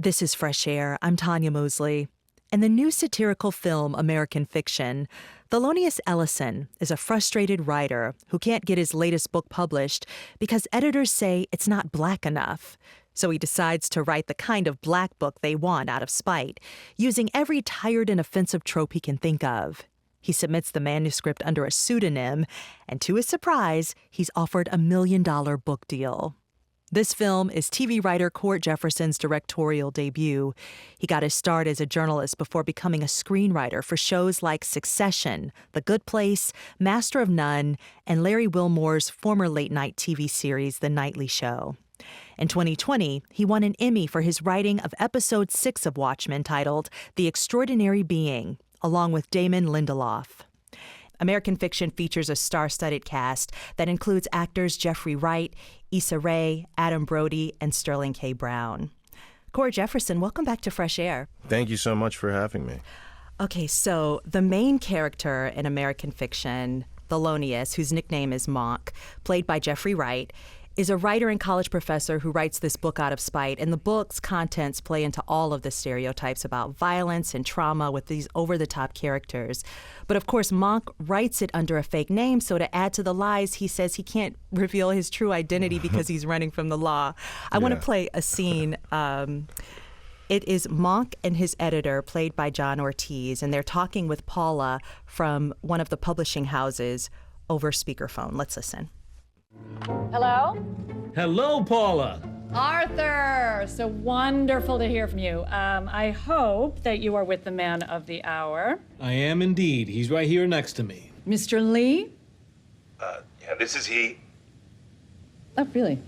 This is Fresh Air. I'm Tonya Mosley. In the new satirical film American Fiction, Thelonious Ellison is a frustrated writer who can't get his latest book published because editors say it's not black enough. So he decides to write the kind of black book they want out of spite, using every tired and offensive trope he can think of. He submits the manuscript under a pseudonym, and to his surprise, he's offered a $1 million book deal. This film is TV writer Cord Jefferson's directorial debut. He got his start as a journalist before becoming a screenwriter for shows like Succession, The Good Place, Master of None, and Larry Wilmore's former late-night TV series, The Nightly Show. In 2020, he won an Emmy for his writing of episode 6 of Watchmen titled The Extraordinary Being, along with Damon Lindelof. American Fiction features a star-studded cast that includes actors Jeffrey Wright, Issa Rae, Adam Brody, and Sterling K. Brown. Cord Jefferson, welcome back to Fresh Air. Thank you so much for having me. Okay, so the main character in American Fiction, Thelonious, whose nickname is Monk, played by Jeffrey Wright, is a writer and college professor who writes this book out of spite, and the book's contents play into all of the stereotypes about violence and trauma with these over-the-top characters. But of course, Monk writes it under a fake name, so to add to the lies, he says he can't reveal his true identity because he's running from the law. I want to play a scene. It is Monk and his editor, played by John Ortiz, and they're talking with Paula from one of the publishing houses over speakerphone. Let's listen. Hello? Hello, Paula. Arthur! So wonderful to hear from you. I hope that you are with the man of the hour. I am indeed. He's right here next to me. Mr. Lee? Yeah, this is he. Oh, really?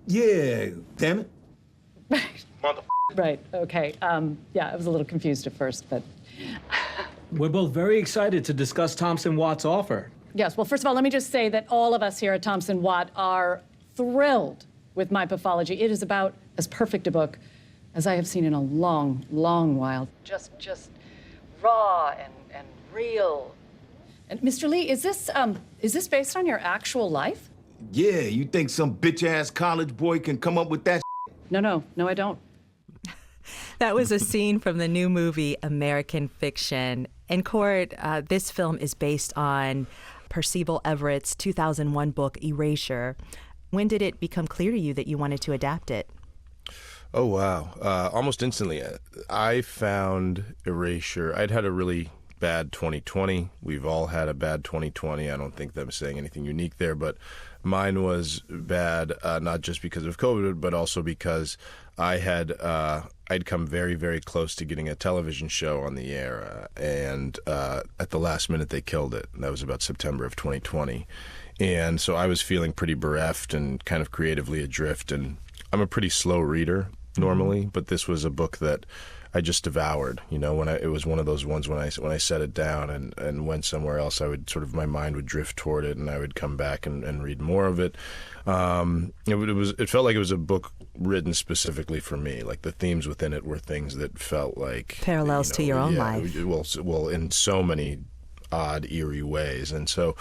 Yeah, damn it. Right, okay. Yeah, I was a little confused at first, but... We're both very excited to discuss Thompson Watt's offer. Yes, well, first of all, let me just say that all of us here at Thompson Watt are thrilled with My Pathology. It is about as perfect a book as I have seen in a long, long while. Just raw and real. And Mr. Lee, is this based on your actual life? Yeah, you think some bitch-ass college boy can come up with that? No, I don't. That was a scene from the new movie American Fiction. And Cord, this film is based on Percival Everett's 2001 book Erasure. When did it become clear to you that you wanted to adapt it? Oh, wow. Almost instantly. I found Erasure. I'd had a really bad 2020. We've all had a bad 2020. I don't think that I'm saying anything unique there, but mine was bad, not just because of COVID, but also because I'd come very, very close to getting a television show on the air, and at the last minute they killed it. That was about September of 2020. And so I was feeling pretty bereft and kind of creatively adrift, and I'm a pretty slow reader normally, but this was a book that I just devoured. You know, it was one of those ones when I set it down and went somewhere else, I would sort of, my mind would drift toward it, and I would come back and read more of it. It felt like it was a book written specifically for me. Like the themes within it were things that felt like parallels to your own life. Well, in so many odd, eerie ways. And so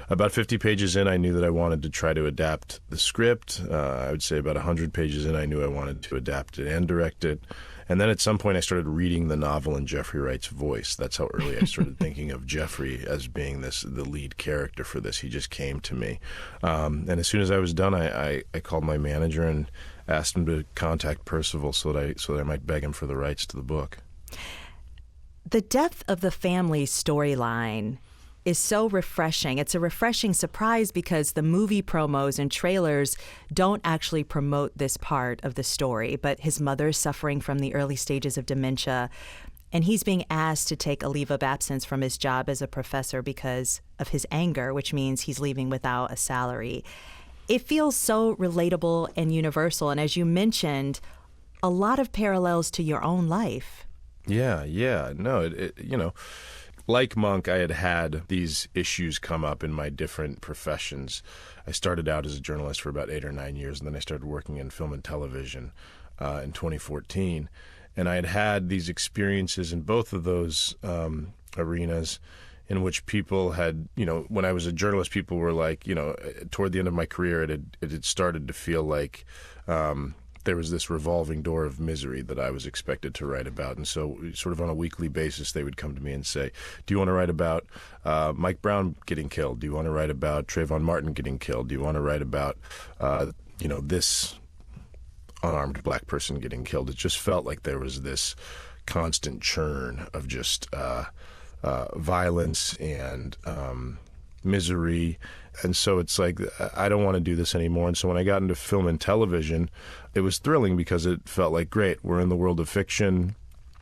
about 50 pages in, I knew that I wanted to try to adapt the script. I would say about 100 pages in, I knew I wanted to adapt it and direct it. And then at some point, I started reading the novel in Jeffrey Wright's voice. That's how early I started thinking of Jeffrey as being the lead character for this. He just came to me. And as soon as I was done, I called my manager and asked him to contact Percival so that I might beg him for the rights to the book. The depth of the family storyline is so refreshing. It's a refreshing surprise because the movie promos and trailers don't actually promote this part of the story, but his mother is suffering from the early stages of dementia, and he's being asked to take a leave of absence from his job as a professor because of his anger, which means he's leaving without a salary. It feels so relatable and universal, and as you mentioned, a lot of parallels to your own life. Yeah. No, like Monk, I had these issues come up in my different professions. I started out as a journalist for about 8 or 9 years, and then I started working in film and television in 2014. And I had these experiences in both of those arenas in which people had, when I was a journalist, people were like, toward the end of my career, it had started to feel like there was this revolving door of misery that I was expected to write about. And so sort of on a weekly basis, they would come to me and say, do you want to write about Mike Brown getting killed? Do you want to write about Trayvon Martin getting killed? Do you want to write about, this unarmed black person getting killed? It just felt like there was this constant churn of just violence and misery. And so it's like, I don't want to do this anymore. And so when I got into film and television, it was thrilling because it felt like, great, we're in the world of fiction.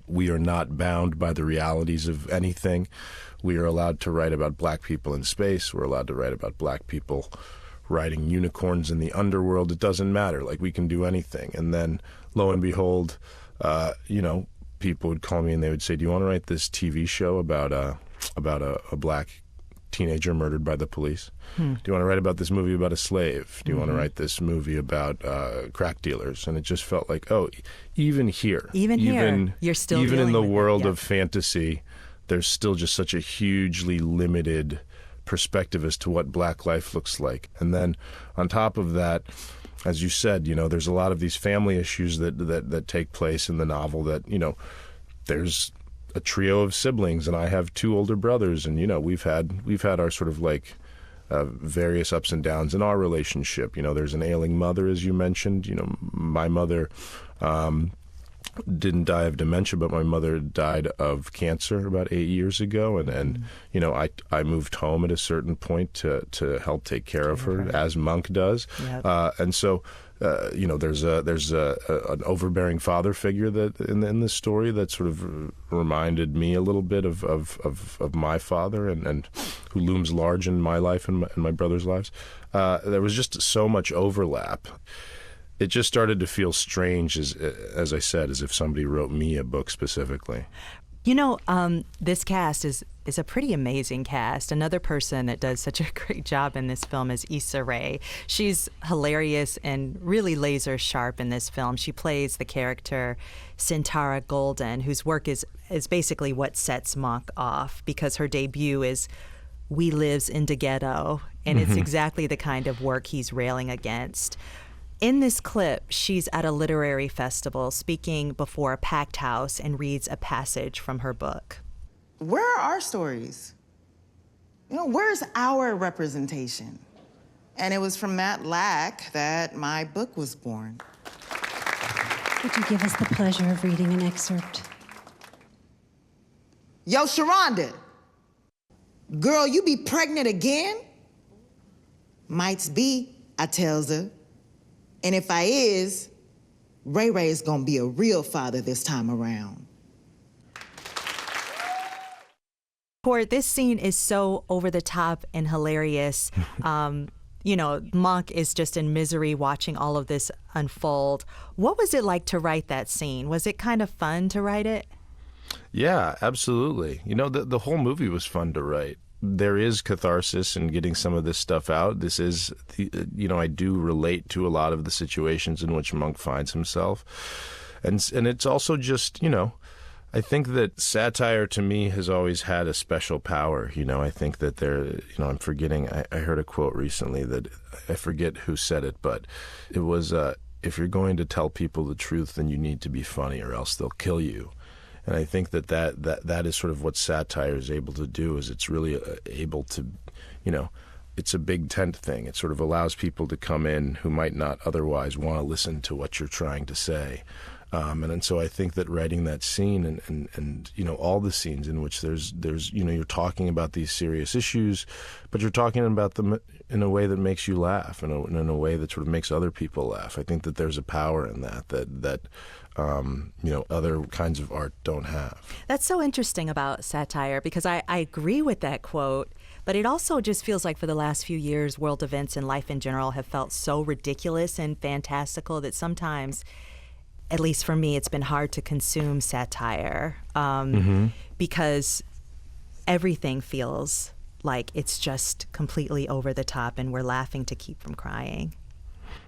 We are not bound by the realities of anything. We are allowed to write about black people in space. We're allowed to write about black people riding unicorns in the underworld. It doesn't matter. Like, we can do anything. And then, lo and behold, people would call me and they would say, do you want to write this TV show about a black teenager murdered by the police? Do you want to write about this movie about a slave? Do you want to write this movie about crack dealers? And it just felt like, oh, even here, you're still even in the dealing with world it. of fantasy, there's still just such a hugely limited perspective as to what black life looks like. And then on top of that, as you said, there's a lot of these family issues that take place in the novel that, there's a trio of siblings, and I have two older brothers, and we've had our sort of like various ups and downs in our relationship. There's an ailing mother, as you mentioned. My mother didn't die of dementia, but my mother died of cancer about 8 years ago, and I moved home at a certain point to help take care of her, as Monk does. Yep. And so there's an overbearing father figure that in this story that sort of reminded me a little bit of my father, and who looms large in my life and my brother's lives. There was just so much overlap. It just started to feel strange, as I said, as if somebody wrote me a book specifically. This cast is a pretty amazing cast. Another person that does such a great job in this film is Issa Rae. She's hilarious and really laser sharp in this film. She plays the character Sintara Golden, whose work is basically what sets Monk off, because her debut is We Lives in the Ghetto, and it's exactly the kind of work he's railing against. In this clip, she's at a literary festival speaking before a packed house and reads a passage from her book. Where are our stories? Where's our representation? And it was from that lack that my book was born. Would you give us the pleasure of reading an excerpt? Yo, Sharonda, girl, you be pregnant again? Mights be, I tells her. And if I is, Ray Ray is gonna be a real father this time around. Cord, this scene is so over the top and hilarious. Monk is just in misery watching all of this unfold. What was it like to write that scene? Was it kind of fun to write it? Yeah, absolutely. The whole movie was fun to write. There is catharsis in getting some of this stuff out. This is, I do relate to a lot of the situations in which Monk finds himself. And it's also just, I think that satire to me has always had a special power. I think that I'm forgetting, I heard a quote recently that I forget who said it, but it was, if you're going to tell people the truth, then you need to be funny or else they'll kill you. And I think that is sort of what satire is able to do, is it's really able to, it's a big tent thing. It sort of allows people to come in who might not otherwise want to listen to what you're trying to say. And so I think that writing that scene and all the scenes in which there's you're talking about these serious issues, but you're talking about them in a way that makes you laugh, in a way that sort of makes other people laugh. I think that there's a power in that other kinds of art don't have. That's so interesting about satire, because I agree with that quote, but it also just feels like for the last few years, world events and life in general have felt so ridiculous and fantastical that sometimes, at least for me, it's been hard to consume satire because everything feels like it's just completely over the top and we're laughing to keep from crying.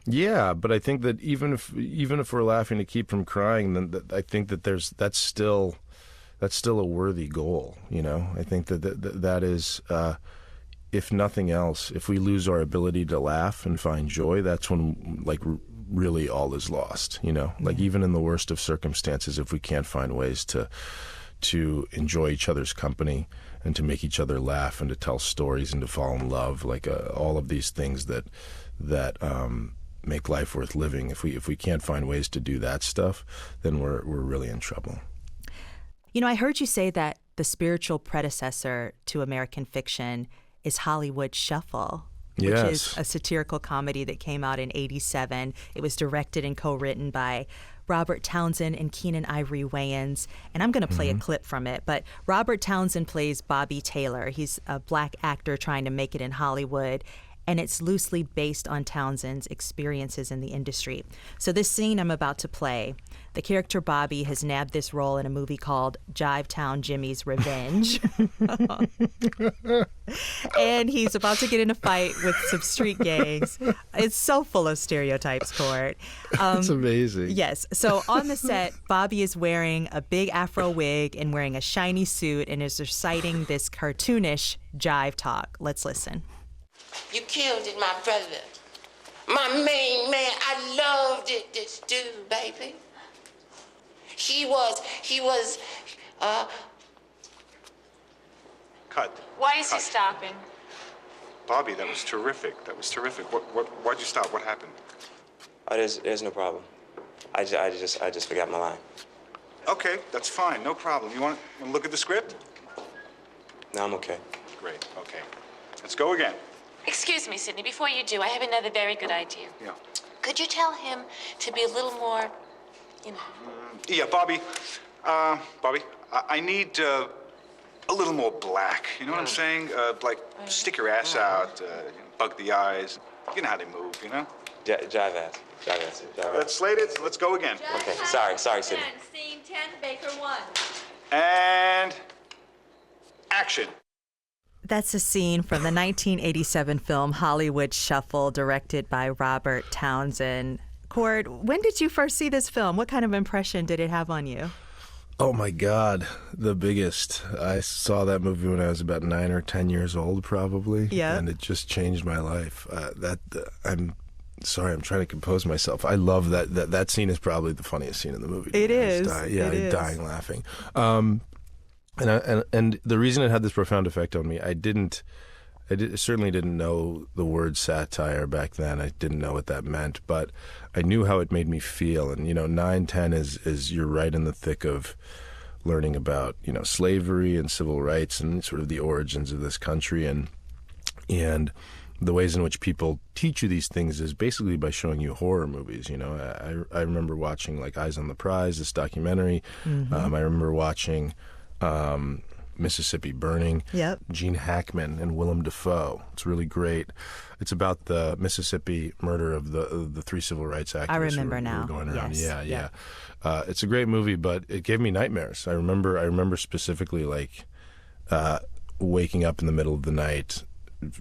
Yeah, but I think that even if we're laughing to keep from crying, then I think that that's still that's still a worthy goal. You know, I think that is, if nothing else, if we lose our ability to laugh and find joy, that's when like really all is lost. You know, like even in the worst of circumstances, if we can't find ways to enjoy each other's company and to make each other laugh and to tell stories and to fall in love, like all of these things that make life worth living. If we can't find ways to do that stuff, then we're really in trouble. You know, I heard you say that the spiritual predecessor to American fiction is Hollywood Shuffle, which is a satirical comedy that came out in '87. It was directed and co-written by Robert Townsend and Keenan Ivory Wayans. And I'm going to play a clip from it. But Robert Townsend plays Bobby Taylor. He's a black actor trying to make it in Hollywood. And it's loosely based on Townsend's experiences in the industry. So this scene I'm about to play, the character Bobby has nabbed this role in a movie called Jivetown Jimmy's Revenge. And he's about to get in a fight with some street gangs. It's so full of stereotypes, Cord. It's amazing. Yes. So on the set, Bobby is wearing a big afro wig and wearing a shiny suit and is reciting this cartoonish jive talk. Let's listen. You killed it, my brother. My main man, I loved it, this dude, baby. He was, Cut. Why is he stopping? Bobby, that was terrific. Why'd you stop? What happened? Oh, there's no problem. I just forgot my line. Okay, that's fine. No problem. You want to look at the script? No, I'm okay. Great, okay. Let's go again. Excuse me, Sidney, before you do, I have another very good idea. Yeah. Could you tell him to be a little more, you know? Yeah, Bobby. Bobby, I need a little more black. You know what I'm saying? Like, stick your ass out, bug the eyes. You know how they move, you know? Jive ass. Let's slate it. Let's go again. Okay, sorry, Sidney. Scene 10, Baker 1. And action. That's a scene from the 1987 film Hollywood Shuffle, directed by Robert Townsend. Cord, when did you first see this film? What kind of impression did it have on you? Oh my God, the biggest. I saw that movie when I was about 9 or 10 years old, probably. Yeah. And it just changed my life. I'm sorry, I'm trying to compose myself. I love that scene is probably the funniest scene in the movie. It is. I'm dying laughing. And the reason it had this profound effect on me, I certainly didn't know the word satire back then. I didn't know what that meant, but I knew how it made me feel. And 9, 10 is you're right in the thick of learning about slavery and civil rights and sort of the origins of this country, and the ways in which people teach you these things is basically by showing you horror movies. I remember watching like Eyes on the Prize, this documentary. I remember watching Mississippi Burning. Yep. Gene Hackman and Willem Dafoe. It's really great. It's about the Mississippi murder of the 3 civil rights activists. I remember who now. were going around. Yes. Yeah. It's a great movie, but it gave me nightmares. I remember specifically like waking up in the middle of the night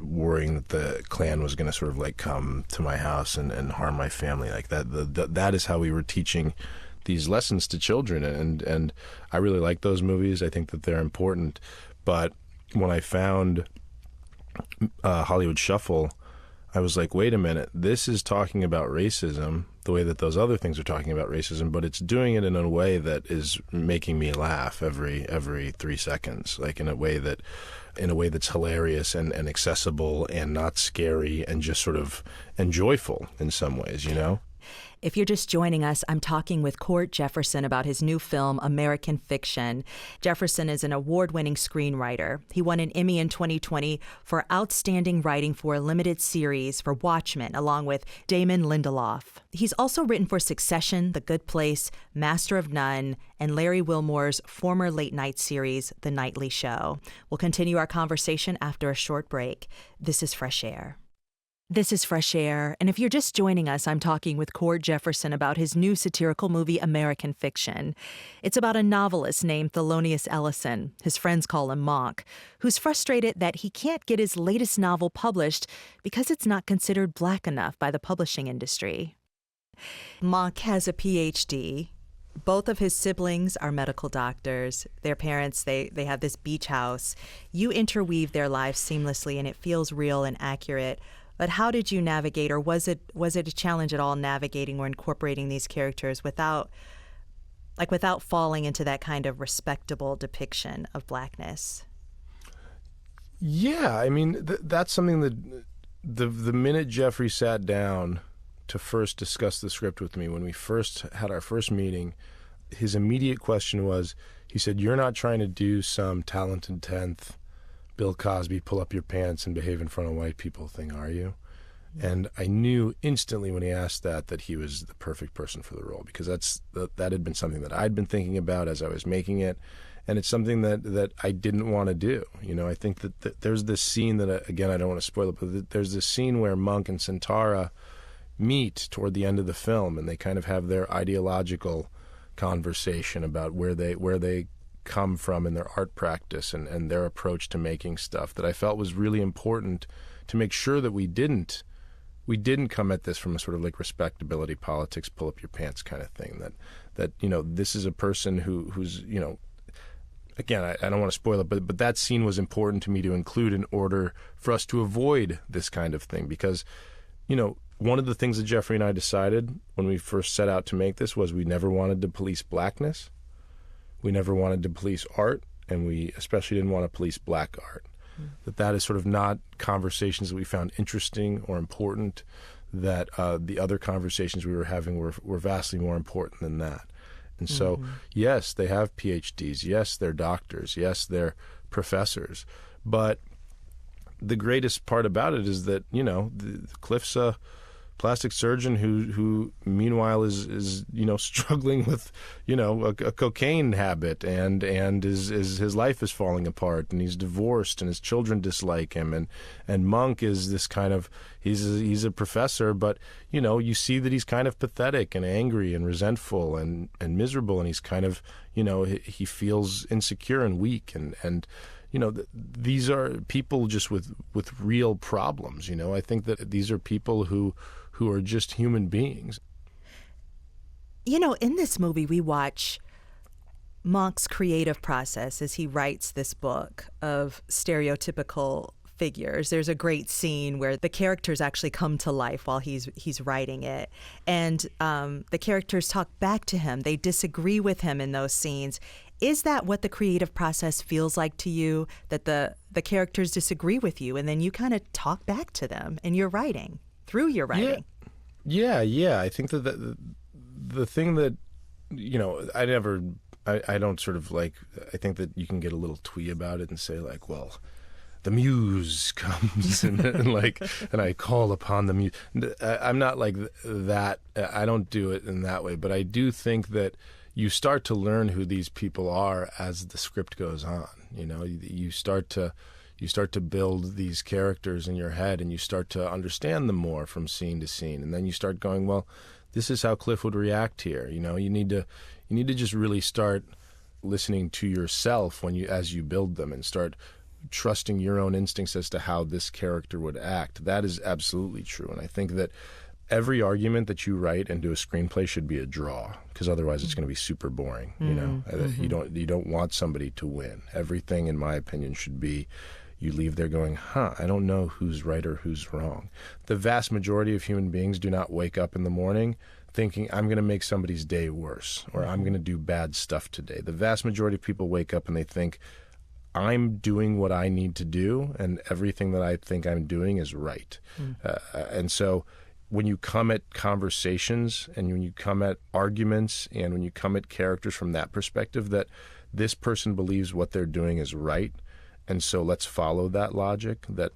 worrying that the Klan was going to sort of like come to my house and harm my family. Like that is how we were teaching these lessons to children, and I really like those movies. I think that they're important. But when I found Hollywood Shuffle, I was like, wait a minute, this is talking about racism the way that those other things are talking about racism, but it's doing it in a way that is making me laugh every 3 seconds, like in a way that's hilarious and accessible and not scary and just sort of and joyful in some ways, If you're just joining us, I'm talking with Cord Jefferson about his new film, American Fiction. Jefferson is an award-winning screenwriter. He won an Emmy in 2020 for outstanding writing for a limited series for Watchmen, along with Damon Lindelof. He's also written for Succession, The Good Place, Master of None, and Larry Wilmore's former late-night series, The Nightly Show. We'll continue our conversation after a short break. This is Fresh Air. This is Fresh Air, and if you're just joining us, I'm talking with Cord Jefferson about his new satirical movie, American Fiction. It's about a novelist named Thelonious Ellison, his friends call him Monk, who's frustrated that he can't get his latest novel published because it's not considered black enough by the publishing industry. Monk has a PhD. Both of his siblings are medical doctors. Their parents, they have this beach house. You interweave their lives seamlessly, and it feels real and accurate. But how did you navigate, or was it a challenge at all navigating or incorporating these characters without falling into that kind of respectable depiction of Blackness? Yeah, I mean, that's something that the minute Jeffrey sat down to first discuss the script with me, when we first had our first meeting, his immediate question was, he said, "You're not trying to do some talented 10th Bill Cosby, pull up your pants and behave in front of white people thing, are you?" And I knew instantly when he asked that he was the perfect person for the role, because that had been something that I'd been thinking about as I was making it, and it's something that I didn't want to do. You know, I think that there's this scene that, again, I don't want to spoil it, but there's this scene where Monk and Santara meet toward the end of the film, and they kind of have their ideological conversation about where they come from in their art practice and their approach to making stuff, that I felt was really important to make sure that we didn't come at this from a sort of like respectability politics, pull up your pants kind of thing, that you know, this is a person who's, you know, again, I don't want to spoil it, but that scene was important to me to include in order for us to avoid this kind of thing, because, you know, one of the things that Jeffrey and I decided when we first set out to make this was we never wanted to police blackness, we never wanted to police art, and we especially didn't want to police black art. That is sort of not conversations that we found interesting or important, that the other conversations we were having were vastly more important than that. And so, yes, they have PhDs, yes, they're doctors, yes, they're professors, but the greatest part about it is that, you know, Cliff's a plastic surgeon who meanwhile is you know, struggling with, you know, a cocaine habit, and his life is falling apart, and he's divorced, and his children dislike him, and Monk is this kind of, he's a professor, but, you know, you see that he's kind of pathetic and angry and resentful and miserable, and he's kind of, you know, he feels insecure and weak, and you know, these are people just with real problems. You know, I think that these are people who are just human beings. You know, in this movie, we watch Monk's creative process as he writes this book of stereotypical figures. There's a great scene where the characters actually come to life while he's writing it, and the characters talk back to him. They disagree with him in those scenes. Is that what the creative process feels like to you, that the characters disagree with you, and then you kind of talk back to them in your writing, through your writing? Yeah. I think that the thing that, you know, I don't sort of like, I think that you can get a little twee about it and say like, well, the muse comes and I call upon the muse. I'm not like that. I don't do it in that way, but I do think that you start to learn who these people are as the script goes on. You know, you start to build these characters in your head, and you start to understand them more from scene to scene, and then you start going, well, this is how Cliff would react here. You know, you need to just really start listening to yourself as you build them, and start trusting your own instincts as to how this character would act. That is absolutely true, and I think that every argument that you write into a screenplay should be a draw, because otherwise it's going to be super boring. You know, you don't want somebody to win. Everything, in my opinion, should be, you leave there going, I don't know who's right or who's wrong. The vast majority of human beings do not wake up in the morning thinking, I'm going to make somebody's day worse, or I'm going to do bad stuff today. The vast majority of people wake up and they think, I'm doing what I need to do, and everything that I think I'm doing is right. And so when you come at conversations, and when you come at arguments, and when you come at characters from that perspective, that this person believes what they're doing is right, and so let's follow that logic, that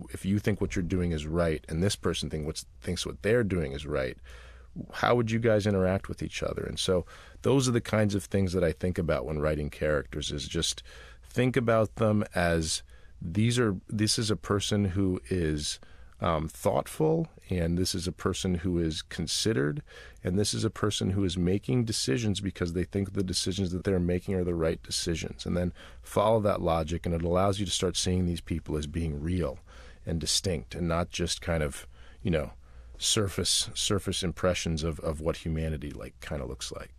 if you think what you're doing is right, and this person thinks what they're doing is right, how would you guys interact with each other? And so those are the kinds of things that I think about when writing characters, is just think about them as this is a person who is thoughtful, and this is a person who is considered, and this is a person who is making decisions because they think the decisions that they're making are the right decisions. And then follow that logic, and it allows you to start seeing these people as being real and distinct, and not just kind of, you know, surface impressions of what humanity kind of looks like.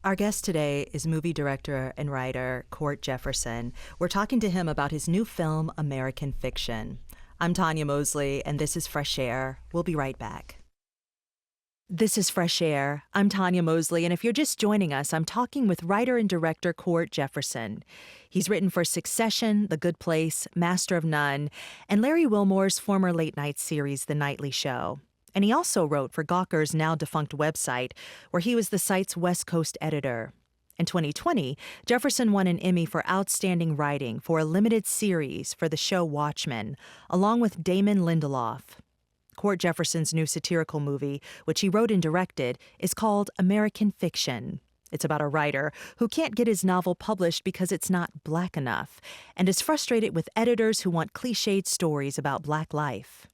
Our guest today is movie director and writer Cord Jefferson. We're talking to him about his new film, American Fiction. I'm Tonya Mosley, and this is Fresh Air. We'll be right back. This is Fresh Air. I'm Tonya Mosley, and if you're just joining us, I'm talking with writer and director Cord Jefferson. He's written for Succession, The Good Place, Master of None, and Larry Wilmore's former late-night series, The Nightly Show. And he also wrote for Gawker's now-defunct website, where he was the site's West Coast editor. In 2020, Jefferson won an Emmy for Outstanding Writing for a limited series for the show Watchmen, along with Damon Lindelof. Cord Jefferson's new satirical movie, which he wrote and directed, is called American Fiction. It's about a writer who can't get his novel published because it's not Black enough, and is frustrated with editors who want clichéd stories about Black life.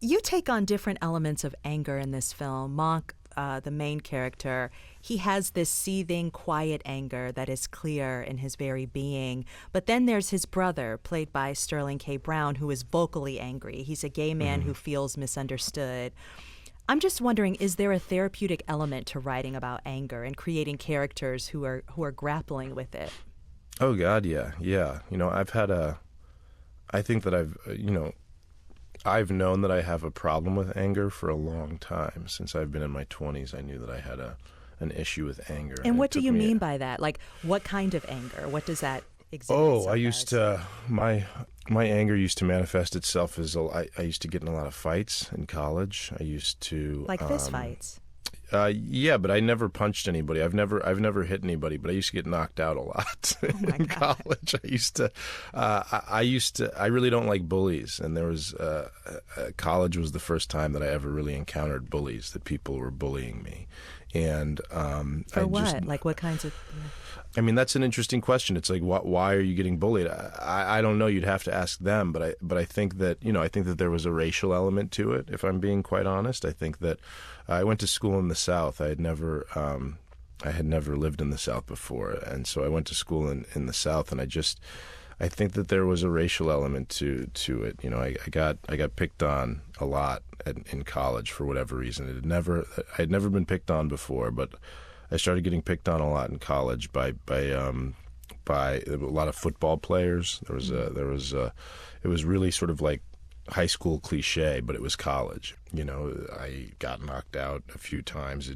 You take on different elements of anger in this film. Monk, the main character, he has this seething, quiet anger that is clear in his very being. But then there's his brother, played by Sterling K. Brown, who is vocally angry. He's a gay man who feels misunderstood. I'm just wondering, is there a therapeutic element to writing about anger and creating characters who are grappling with it? Oh, God, yeah. I think that I've known that I have a problem with anger for a long time. Since I've been in my 20s, I knew that I had an issue with anger. And what do you mean by that? Like, what kind of anger? What does that exhibit? Oh, I used to, my anger used to manifest itself as, I used to get in a lot of fights in college. I used to... Like fist fights? Yeah, but I never punched anybody. I've never hit anybody, but I used to get knocked out a lot in college. I really don't like bullies, and there was college was the first time that I ever really encountered bullies, that people were bullying me. And for what? Like what kinds of? I mean, that's an interesting question. It's like, why are you getting bullied? I don't know. You'd have to ask them. But I think that there was a racial element to it. If I'm being quite honest, I think that I went to school in the South. I had never lived in the South before, and so I went to school in the South, and I think that there was a racial element to it. I got picked on a lot in college for whatever reason. I had never been picked on before, but I started getting picked on a lot in college by a lot of football players. It was really sort of like high school cliche, but it was college. I got knocked out a few times.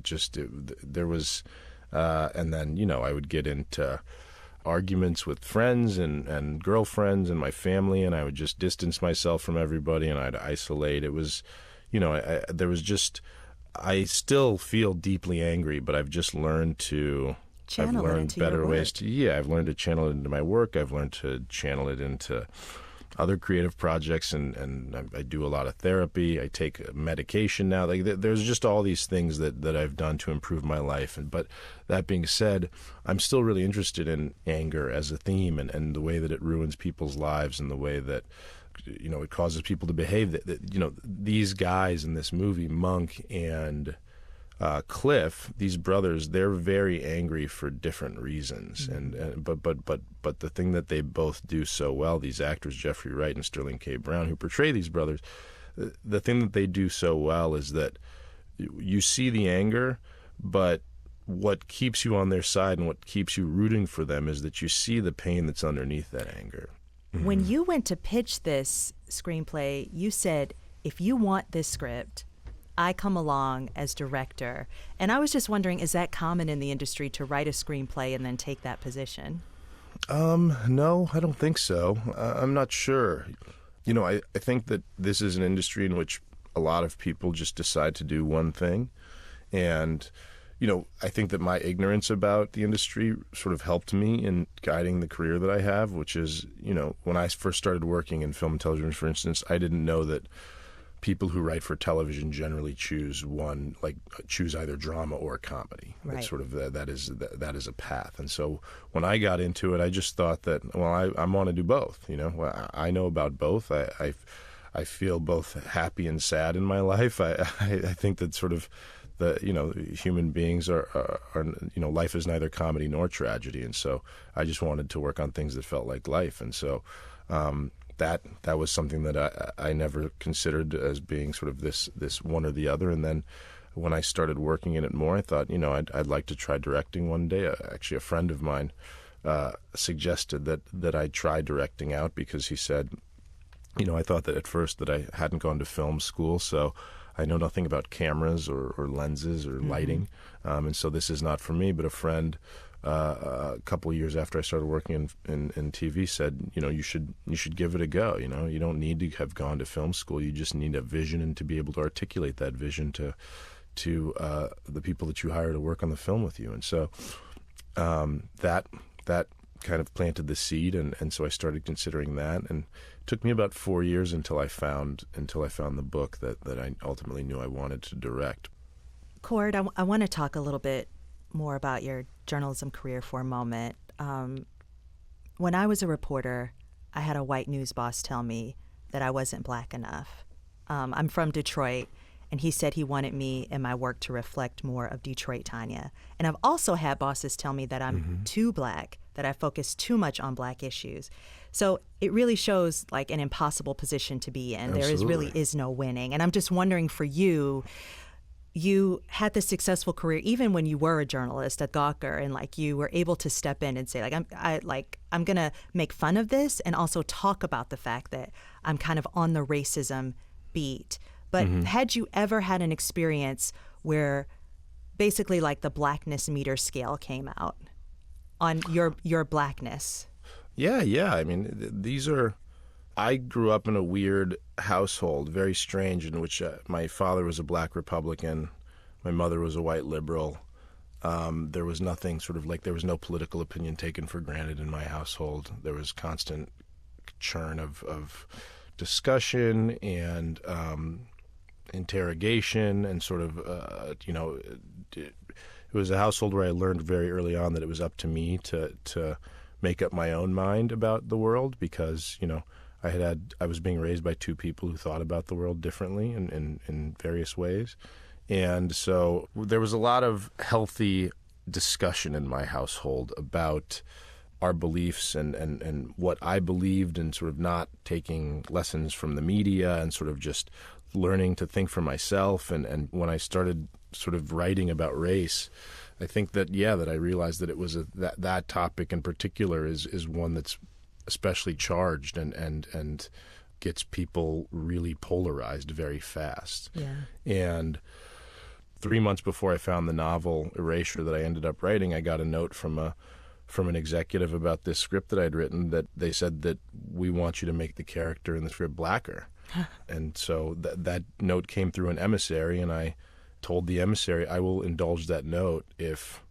There was, and then I would get into arguments with friends and girlfriends and my family, and I would just distance myself from everybody, and I'd isolate. It was, I still feel deeply angry, but I've just learned to... Channel I've learned it into better your ways work. to... Yeah, I've learned to channel it into my work. I've learned to channel it into other creative projects, and I do a lot of therapy. I take medication now. There's just all these things that I've done to improve my life. But that being said, I'm still really interested in anger as a theme and the way that it ruins people's lives and the way that it causes people to behave. These guys in this movie, Monk and Cliff, these brothers, they're very angry for different reasons, but the thing that they both do so well, these actors Jeffrey Wright and Sterling K. Brown, who portray these brothers, the thing that they do so well is that you see the anger, but what keeps you on their side and what keeps you rooting for them is that you see the pain that's underneath that anger. When you went to pitch this screenplay, you said, if you want this script, I come along as director. And I was just wondering, is that common in the industry to write a screenplay and then take that position? No, I don't think so. I'm not sure. I think that this is an industry in which a lot of people just decide to do one thing. And, I think that my ignorance about the industry sort of helped me in guiding the career that I have, which is, when I first started working in film and television, for instance, I didn't know that people who write for television generally choose either drama or comedy. Right. It's sort of that is a path. And so when I got into it, I just thought that, I want to do both. I know about both. I feel both happy and sad in my life. I think that sort of human beings are life is neither comedy nor tragedy, and so I just wanted to work on things that felt like life, and so that was something that I never considered as being sort of this one or the other. And then when I started working in it more, I thought, I'd like to try directing one day. Actually, a friend of mine suggested that I try directing out because he said, I thought that at first that I hadn't gone to film school, so I know nothing about cameras or lenses or lighting, and so this is not for me. But a friend, a couple of years after I started working in TV, said, you should give it a go. You don't need to have gone to film school. You just need a vision and to be able to articulate that vision to the people that you hire to work on the film with you. And so that kind of planted the seed, and so I started considering that. And it took me about 4 years until I found the book that I ultimately knew I wanted to direct. Cord, I want to talk a little bit more about your journalism career for a moment. When I was a reporter, I had a white news boss tell me that I wasn't black enough. I'm from Detroit, and he said he wanted me and my work to reflect more of Detroit Tonya. And I've also had bosses tell me that I'm too black, that I focus too much on black issues. So it really shows like an impossible position to be in. Absolutely. There really is no winning. And I'm just wondering for you, you had this successful career even when you were a journalist at Gawker, and like you were able to step in and say I'm gonna make fun of this and also talk about the fact that I'm kind of on the racism beat. But had you ever had an experience where basically like the blackness meter scale came out on your blackness? Yeah. I mean, I grew up in a weird household, very strange, in which my father was a black Republican, my mother was a white liberal. There was nothing there was no political opinion taken for granted in my household. There was constant churn of discussion and interrogation, and it was a household where I learned very early on that it was up to me to make up my own mind about the world, because I was being raised by two people who thought about the world differently in various ways. And so there was a lot of healthy discussion in my household about our beliefs and what I believed, and sort of not taking lessons from the media, and sort of just learning to think for myself. And when I started sort of writing about race, I think that I realized that it was that topic in particular is one that's especially charged and gets people really polarized very fast. Yeah. And 3 months before I found the novel Erasure that I ended up writing, I got a note from an executive about this script that I'd written, that they said that we want you to make the character in the script blacker. And so that note came through an emissary, and I told the emissary, I will indulge that note if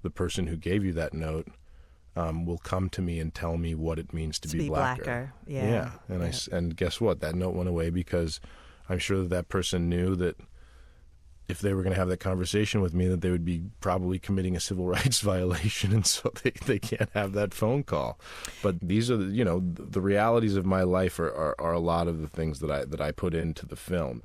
the person who gave you that note will come to me and tell me what it means to be blacker. Yeah. And guess what? That note went away, because I'm sure that person knew that if they were going to have that conversation with me, that they would be probably committing a civil rights violation, and so they can't have that phone call. But these are the realities of my life are a lot of the things that I put into the film.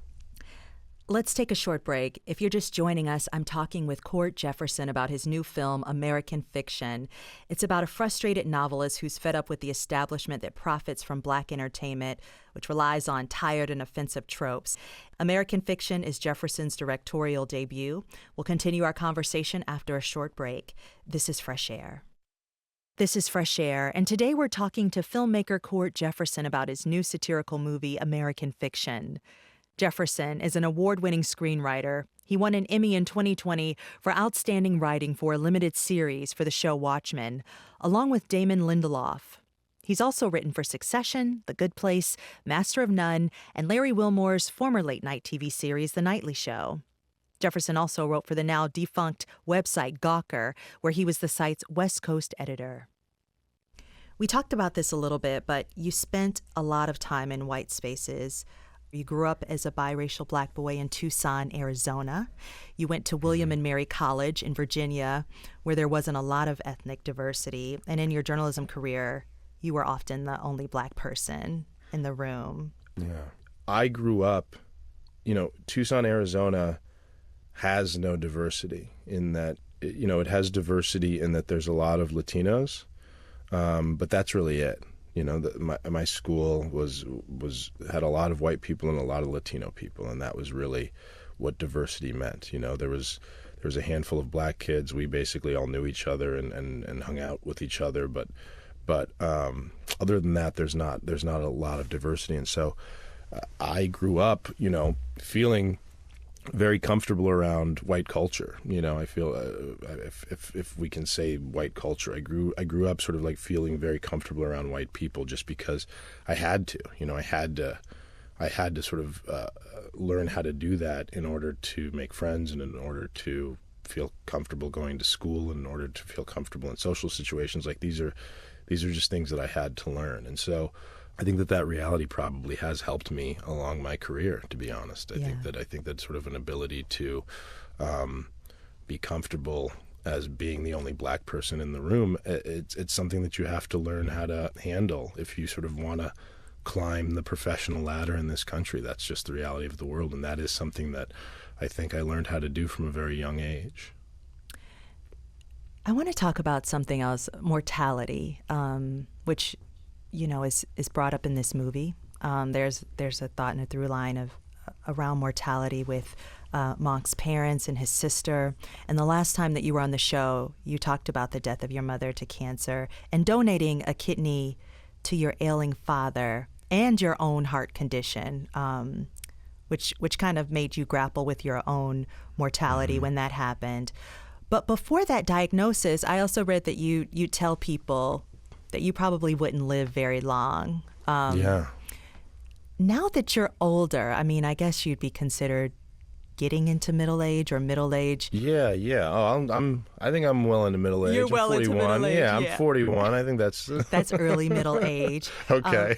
Let's take a short break. If you're just joining us, I'm talking with Cord Jefferson about his new film, American Fiction. It's about a frustrated novelist who's fed up with the establishment that profits from black entertainment, which relies on tired and offensive tropes. American Fiction is Jefferson's directorial debut. We'll continue our conversation after a short break. This is Fresh Air. This is Fresh Air, and today we're talking to filmmaker Cord Jefferson about his new satirical movie, American Fiction. Jefferson is an award-winning screenwriter. He won an Emmy in 2020 for outstanding writing for a limited series for the show Watchmen, along with Damon Lindelof. He's also written for Succession, The Good Place, Master of None, and Larry Wilmore's former late-night TV series, The Nightly Show. Jefferson also wrote for the now-defunct website Gawker, where he was the site's West Coast editor. We talked about this a little bit, but you spent a lot of time in white spaces. You grew up as a biracial black boy in Tucson, Arizona. You went to William and Mary College in Virginia, where there wasn't a lot of ethnic diversity. And in your journalism career, you were often the only black person in the room. Yeah. I grew up, Tucson, Arizona has no diversity in that, it has diversity in that there's a lot of Latinos, but that's really it. My school had a lot of white people and a lot of Latino people, and that was really what diversity meant. You know, there was a handful of black kids. We basically all knew each other and hung out with each other, but other than that, there's not a lot of diversity. And so I grew up, you know, feeling very comfortable around white culture. You know, I feel if we can say white culture, I grew up sort of like feeling very comfortable around white people just because I had to. You know, I had to sort of learn how to do that in order to make friends and in order to feel comfortable going to school and in order to feel comfortable in social situations. Like these are just things that I had to learn. And so I think that reality probably has helped me along my career, to be honest. I think that sort of an ability to be comfortable as being the only black person in the room, it's something that you have to learn how to handle if you sort of want to climb the professional ladder in this country. That's just the reality of the world, and that is something that I think I learned how to do from a very young age. I want to talk about something else, mortality, which, you know, is brought up in this movie. There's a thought and a through line of around mortality with Monk's parents and his sister. And the last time that you were on the show, you talked about the death of your mother to cancer and donating a kidney to your ailing father and your own heart condition, which kind of made you grapple with your own mortality when that happened. But before that diagnosis, I also read that you tell people that you probably wouldn't live very long. Yeah. Now that you're older, I mean, I guess you'd be considered getting into middle age or middle age. Yeah. Oh, I think I'm well into middle age. You're well I'm 41. into middle age. Yeah, I'm 41. I think that's early middle age. Okay.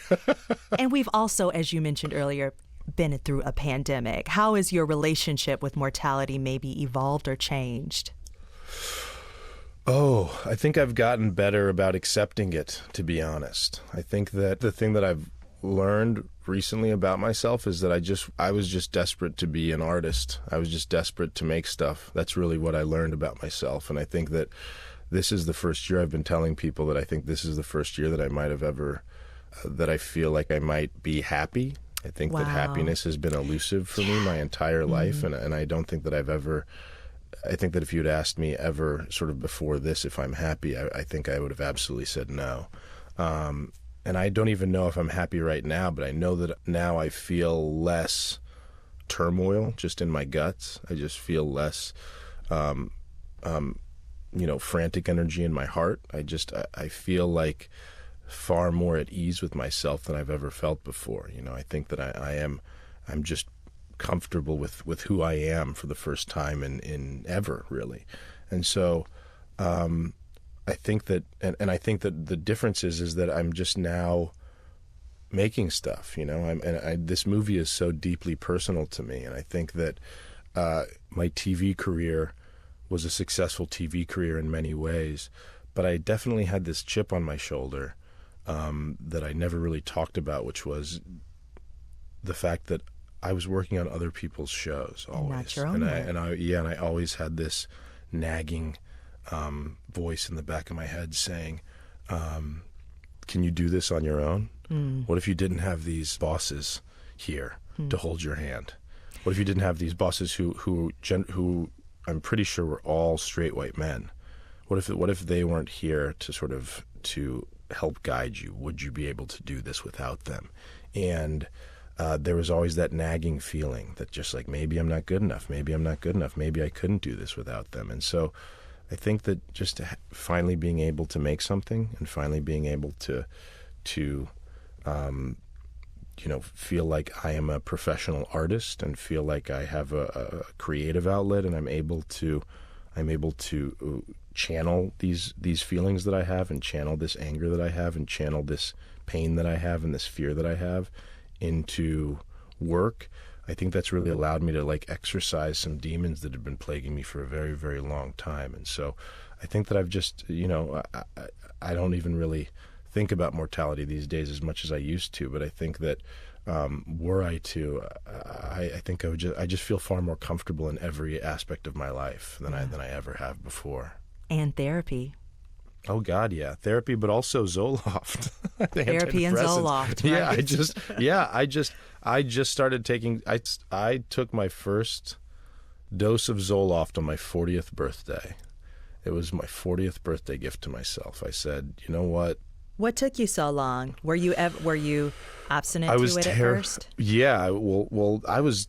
And we've also, as you mentioned earlier, been through a pandemic. How has your relationship with mortality maybe evolved or changed? Oh, I think I've gotten better about accepting it, to be honest. I think that the thing that I've learned recently about myself is that I was just desperate to be an artist. I was just desperate to make stuff. That's really what I learned about myself. And I think that this is the first year I've been telling people that I think this is the first year that I might have ever, that I feel like I might be happy. I think that happiness has been elusive for me my entire life. And I don't think that I've ever, I think that if you'd asked me ever sort of before this if I'm happy, I think I would have absolutely said no. And I don't even know if I'm happy right now, but I know that now I feel less turmoil just in my guts. I just feel less, frantic energy in my heart. I feel like far more at ease with myself than I've ever felt before. You know, I think that I'm just comfortable with who I am for the first time in ever, really. And so, I think that, and I think that the difference is that I'm just now making stuff, you know, this movie is so deeply personal to me. And I think that, my TV career was a successful TV career in many ways, but I definitely had this chip on my shoulder, that I never really talked about, which was the fact that I was working on other people's shows always. Not your own. And I always had this nagging, voice in the back of my head saying, can you do this on your own? What if you didn't have these bosses here to hold your hand? What if you didn't have these bosses who I'm pretty sure were all straight white men? What if they weren't here to help guide you? Would you be able to do this without them? And there was always that nagging feeling that just like, maybe I'm not good enough. Maybe I'm not good enough. Maybe I couldn't do this without them. And so I think that just finally being able to make something and finally being able to feel like I am a professional artist and feel like I have a creative outlet and I'm able to channel these feelings that I have and channel this anger that I have and channel this pain that I have and this fear that I have into work. I think that's really allowed me to like exercise some demons that have been plaguing me for a very, very long time. And so I think that I've just, I don't even really think about mortality these days as much as I used to, but I think that were I to, I think I just feel far more comfortable in every aspect of my life than I ever have before. And therapy. Oh God, yeah, therapy, but also Zoloft. Therapy and Zoloft. Right? Yeah, I just started taking. I took my first dose of Zoloft on my 40th birthday. It was my 40th birthday gift to myself. I said, you know what? What took you so long? Were you abstinent to it at first? Yeah, well, I was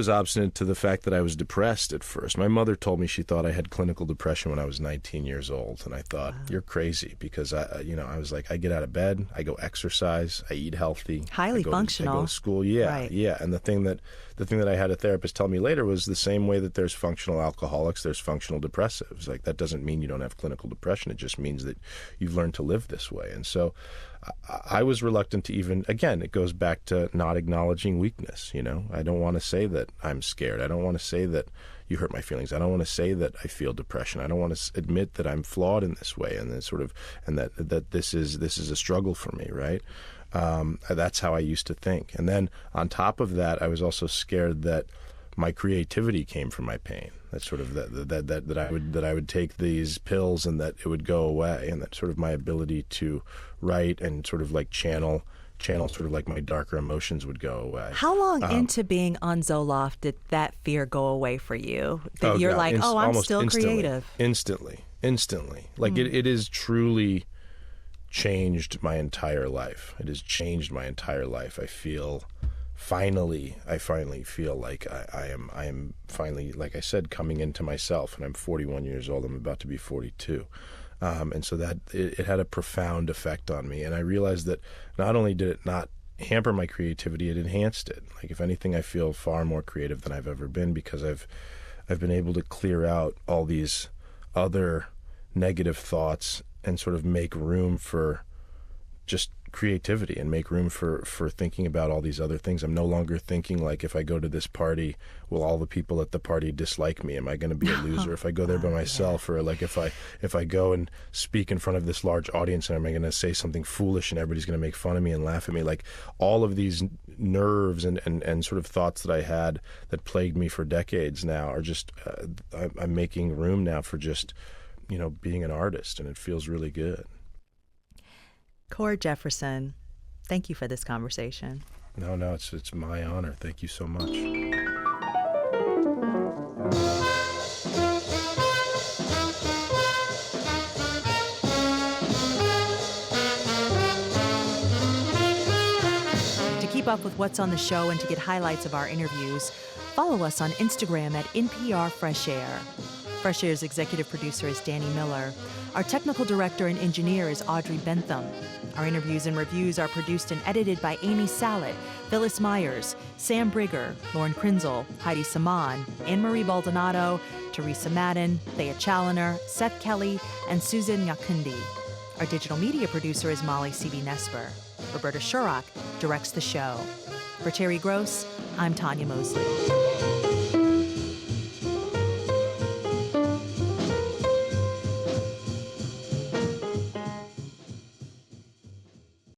abstinent to the fact that I was depressed at first. My mother told me she thought I had clinical depression when I was 19 years old, and I thought, you're crazy, because I was like, I get out of bed, I go exercise, I eat healthy, highly functional. I go to school, yeah, right. yeah. And the thing that I had a therapist tell me later was the same way that there's functional alcoholics, there's functional depressives. Like, that doesn't mean you don't have clinical depression. It just means that you've learned to live this way. And so I was reluctant to even, again, it goes back to not acknowledging weakness, I don't want to say that I'm scared. I don't want to say that you hurt my feelings. I don't want to say that I feel depression. I don't want to admit that I'm flawed in this way, and that this is a struggle for me, right? That's how I used to think. And then on top of that, I was also scared that my creativity came from my pain. That sort of that I would take these pills and that it would go away, and that sort of my ability to write and sort of like channel sort of like my darker emotions would go away. How long into being on Zoloft did that fear go away for you? That you're like, I'm still creative. Instantly. Like it has truly changed my entire life. It has changed my entire life. I finally feel like I am finally, like I said, coming into myself, and I'm 41 years old. I'm about to be 42. And so that it had a profound effect on me. And I realized that not only did it not hamper my creativity, it enhanced it. Like, if anything, I feel far more creative than I've ever been, because I've been able to clear out all these other negative thoughts and sort of make room for just creativity, and make room for thinking about all these other things. I'm no longer thinking like, if I go to this party, will all the people at the party dislike me? Am I going to be a loser if I go there by myself? Or like, if I go and speak in front of this large audience, and am I going to say something foolish and everybody's going to make fun of me and laugh at me? Like, all of these nerves and sort of thoughts that I had that plagued me for decades now are just I'm making room now for just being an artist, and it feels really good. Cord Jefferson, thank you for this conversation. No, it's my honor. Thank you so much. To keep up with what's on the show and to get highlights of our interviews, follow us on Instagram at NPR Fresh Air. Fresh Air's executive producer is Danny Miller. Our technical director and engineer is Audrey Bentham. Our interviews and reviews are produced and edited by Amy Sallet, Phyllis Myers, Sam Brigger, Lauren Krinzel, Heidi Saman, Anne-Marie Baldonado, Teresa Madden, Thea Challoner, Seth Kelly, and Susan Yakundi. Our digital media producer is Molly C.B. Nesper. Roberta Shurrock directs the show. For Terry Gross, I'm Tonya Mosley.